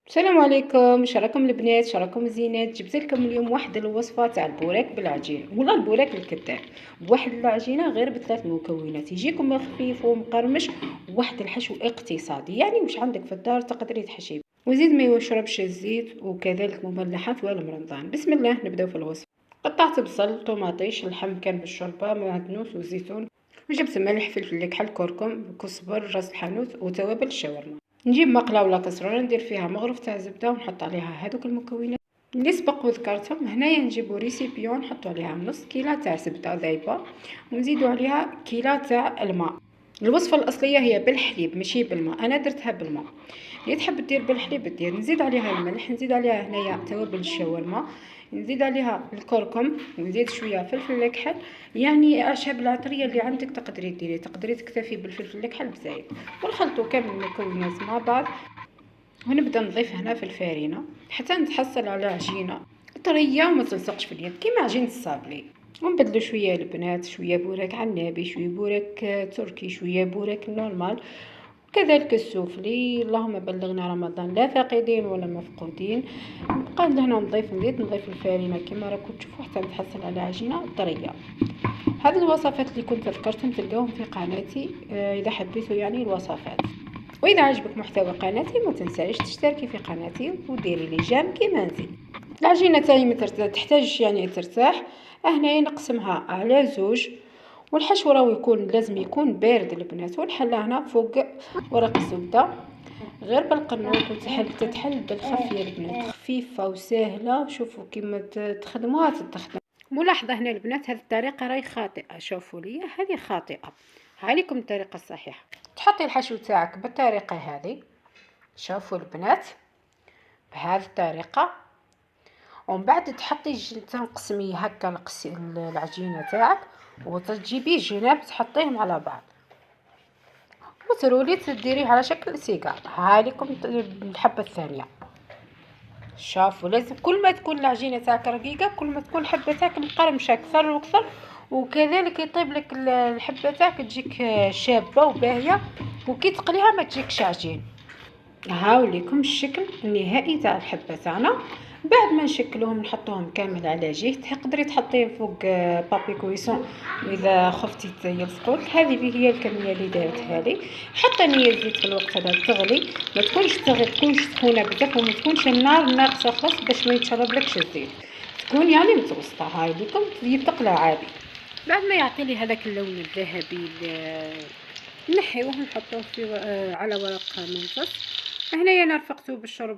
السلام عليكم، شراكم البنات، شراكم الزينات. جبت لكم اليوم واحد الوصفه تاع البوراك بالعجين ولا البوراك الكتان بواحد العجينه غير بثلاث مكونات، يجيكم خفيف ومقرمش وواحد الحشو اقتصادي، يعني واش عندك في الدار تقدري تحشي وزيد ما يشربش الزيت وكذلك مملحات ولا مرضان. بسم الله نبداو في الوصفه. قطعت بصل، طماطيش، اللحم كان بالشوربه، معدنوس وزيتون، وجبت ملح، فلفل الكحل، كركم، كزبر، راس الحانوت وتوابل الشاورما. نجيب مقله ولا كسرونه ندير فيها مغرف تاع زبده ونحط عليها هذوك المكونات اللي سبق وذكرتهم. هنايا نجيبو ريسيبيون نحطو عليها نص كيلو تاع زبده ذايبه ونزيدو عليها كيلو تاع الماء. الوصفه الاصليه هي بالحليب ماشي بالماء، انا درتها بالماء. اللي تحب دير بالحليب دير. نزيد عليها الملح، نزيد عليها هنايا توابل الشاورما، نزيد عليها الكركم، ونزيد شويه فلفل الكحل. يعني اعشاب العطريه اللي عندك تقدري ديري، تقدري تكتفي بالفلفل الكحل بزايد. ونخلطو كامل المكونات مع بعض ونبدا نضيف هنا في الفارينه حتى نتحصل على عجينه طريه وما تلصقش في اليد كيما عجينه الصابلي. ونبدلو شويه البنات، شويه بوراك عنابي، شويه بوراك تركي، شويه بوراك نورمال، كذلك السوفلي. اللهم بلغنا رمضان لا فاقدين ولا مفقودين. نبقى هنا نضيف الفارينه كما راكم تشوفوا حتى نتحصل على عجينه طريه. هذه الوصفات اللي كنت ذكرتهم تلقاهم في قناتي اذا حبيتوا يعني الوصفات. واذا عجبك محتوى قناتي ما تنسايش تشتركي في قناتي وديري لي جيم كيما نزيد. العجينه تاعي تحتاج يعني ترتاح. هنا نقسمها على زوج، والحشو راهو لازم يكون بارد البنات. والحله هنا فوق ورق الزبده غير بالقنوط تتحل بالخف يا البنات، خفيفه وسهله. شوفوا كيما تخدموها تخدم. ملاحظه هنا البنات، هذه الطريقه راهي خاطئه، شوفوا لي هذه خاطئه. عليكم الطريقه الصحيحه. تحطي الحشو تاعك بالطريقه هذه، شوفوا البنات بهذه الطريقه، ومن بعد تحطي تنقسمي هكا العجينه تاعك وتجيبي جناب تحطيهم على بعض وترولي تديريه على شكل سيجار. هاليكم الحبه الثانيه. شافوا لازم كل ما تكون العجينه تاعك رقيقه كل ما تكون الحبه تاعك مقرمشه اكثر واكثر، وكذلك يطيب لك الحبه تاعك تجيك شابه وباهيه، وكي تقليها ما تجيكش عجين. هاوليكم الشكل النهائي تاع الحبه تاعنا. بعد ما نشكلوهم نحطوهم كامل على جهه، تقدري تحطيهم فوق بابي كويسون واذا خفتي يلصقوك. هذه هي الكميه اللي دارتها لي. حتى نيه الزيت في الوقت هذا تغلي، ما تكونش سخونه بزاف وما تكونش النار ناقصه خالص باش ما يتشربلكش الزيت، تكون يعني متوسطه. هاي لكم تقلى عادي. بعد ما يعطي لي هذاك اللون الذهبي نحيوه نحطوه في على ورق منفص. هنايا انا رفقته بالشوربه